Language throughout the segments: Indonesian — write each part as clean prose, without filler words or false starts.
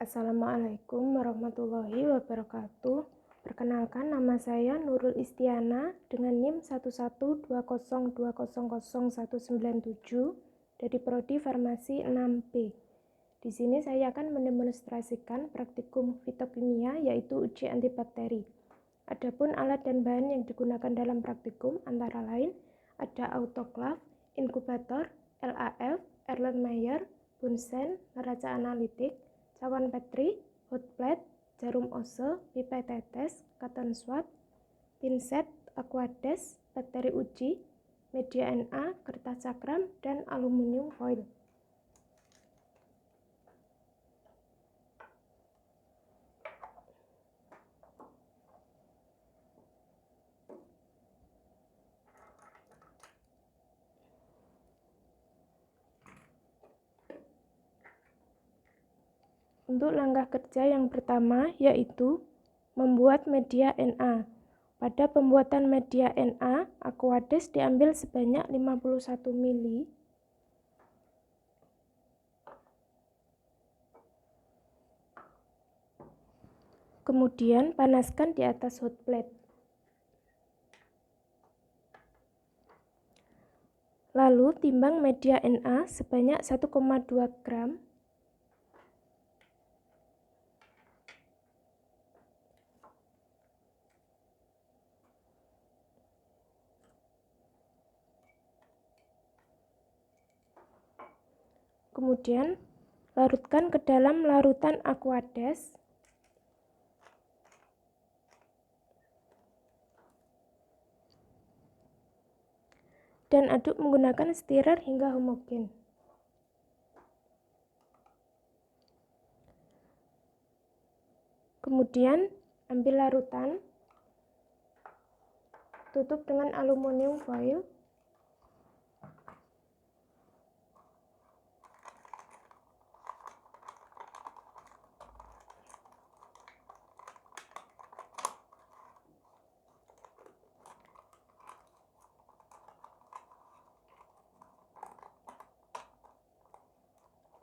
Assalamualaikum warahmatullahi wabarakatuh. Perkenalkan, nama saya Nurul Istiana dengan NIM 11202001997 dari Prodi Farmasi 6B. Di sini saya akan mendemonstrasikan praktikum fitokimia yaitu uji antibakteri. Adapun alat dan bahan yang digunakan dalam praktikum antara lain ada autoklav, inkubator, LAF, Erlenmeyer, Bunsen, neraca analitik, cawan Petri, hot plate, jarum Ose, pipet tetes, cotton swab, pinset, aquades, bakteri uji, media Na, kertas cakram, dan aluminium foil. Untuk langkah kerja yang pertama yaitu membuat media Na. Pada pembuatan media Na, aquades diambil sebanyak 51 ml. Kemudian panaskan di atas hot plate. Lalu timbang media Na sebanyak 1,2 gram. Kemudian larutkan ke dalam larutan aquades. Dan aduk menggunakan stirrer hingga homogen. Kemudian ambil larutan, tutup dengan aluminium foil.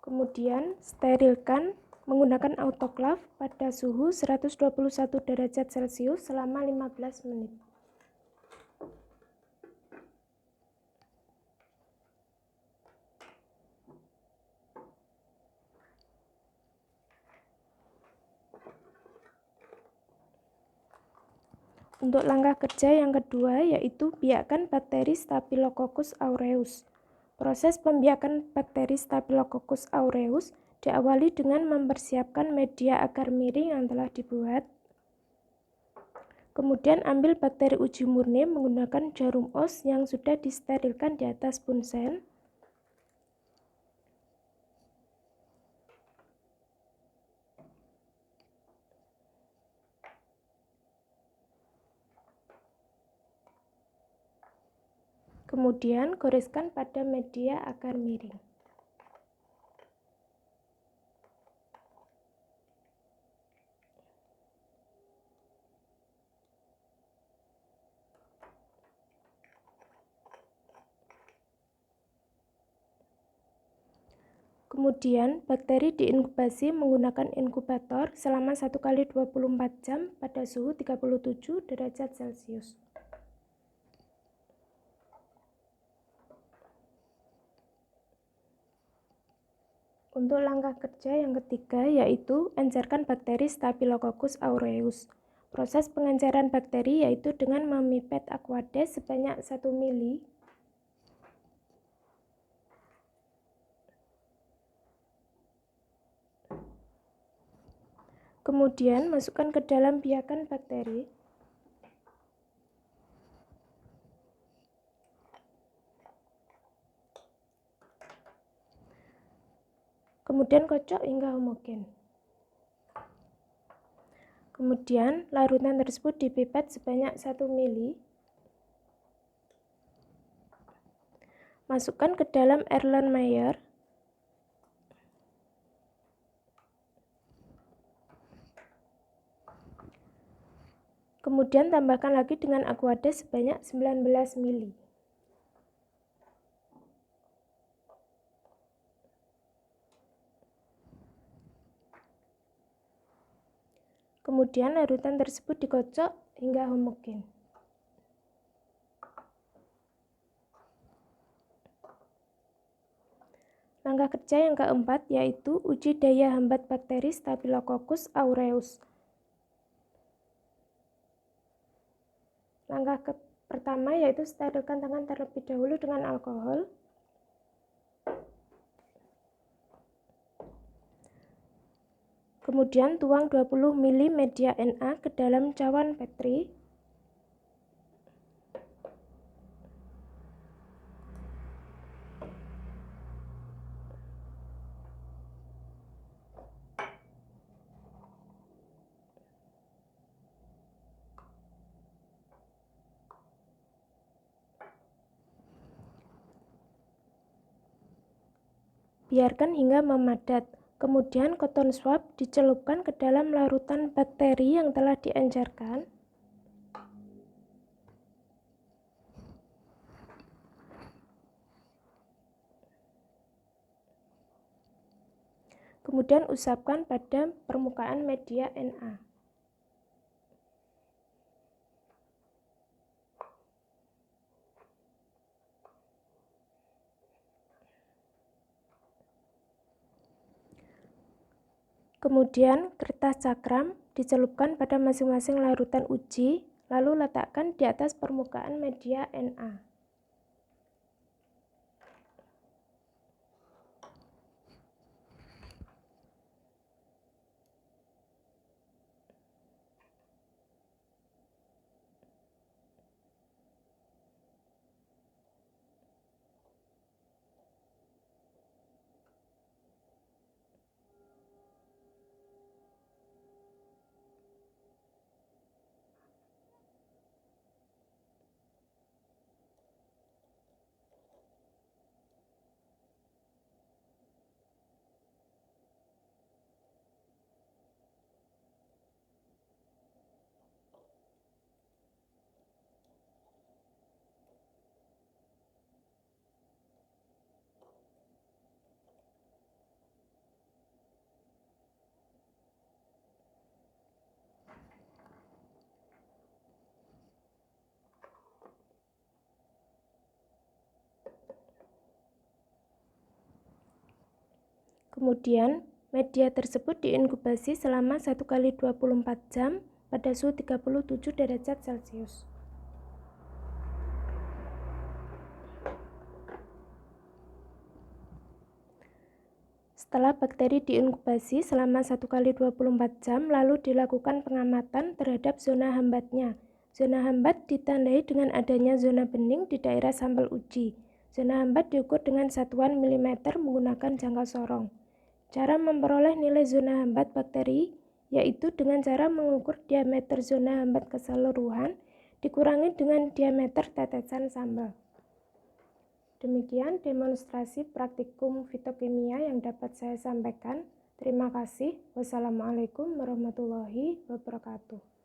Kemudian sterilkan menggunakan autoklav pada suhu 121 derajat Celcius selama 15 menit. Untuk langkah kerja yang kedua yaitu biakkan bakteri Staphylococcus aureus. Proses pembiakan bakteri Staphylococcus aureus diawali dengan mempersiapkan media agar miring yang telah dibuat. Kemudian ambil bakteri uji murni menggunakan jarum Ose yang sudah disterilkan di atas bunsen. Kemudian goreskan pada media agar miring. Kemudian bakteri diinkubasi menggunakan inkubator selama 1 kali 24 jam pada suhu 37 derajat Celcius. Untuk langkah kerja yang ketiga yaitu encerkan bakteri Staphylococcus aureus. Proses pengenceran bakteri yaitu dengan memipet aquades sebanyak 1 ml. Kemudian masukkan ke dalam biakan bakteri. Kemudian kocok hingga homogen. Kemudian larutan tersebut dipipet sebanyak 1 ml. Masukkan ke dalam Erlenmeyer. Kemudian tambahkan lagi dengan aquades sebanyak 19 ml. Kemudian larutan tersebut dikocok hingga homogen. Langkah kerja yang keempat yaitu uji daya hambat bakteri Staphylococcus aureus. Langkah pertama yaitu sterilkan tangan terlebih dahulu dengan alkohol. Kemudian tuang 20 ml media Na ke dalam cawan Petri. Biarkan hingga memadat. Kemudian cotton swab dicelupkan ke dalam larutan bakteri yang telah diencerkan. Kemudian usapkan pada permukaan media Na. Kemudian kertas cakram dicelupkan pada masing-masing larutan uji, lalu letakkan di atas permukaan media Na. Kemudian, media tersebut diinkubasi selama 1 kali 24 jam pada suhu 37 derajat Celcius. Setelah bakteri diinkubasi selama 1 kali 24 jam, lalu dilakukan pengamatan terhadap zona hambatnya. Zona hambat ditandai dengan adanya zona bening di daerah sampel uji. Zona hambat diukur dengan satuan mm menggunakan jangka sorong. Cara memperoleh nilai zona hambat bakteri yaitu dengan cara mengukur diameter zona hambat keseluruhan dikurangi dengan diameter tetesan sambal. Demikian demonstrasi praktikum fitokimia yang dapat saya sampaikan. Terima kasih. Wassalamualaikum warahmatullahi wabarakatuh.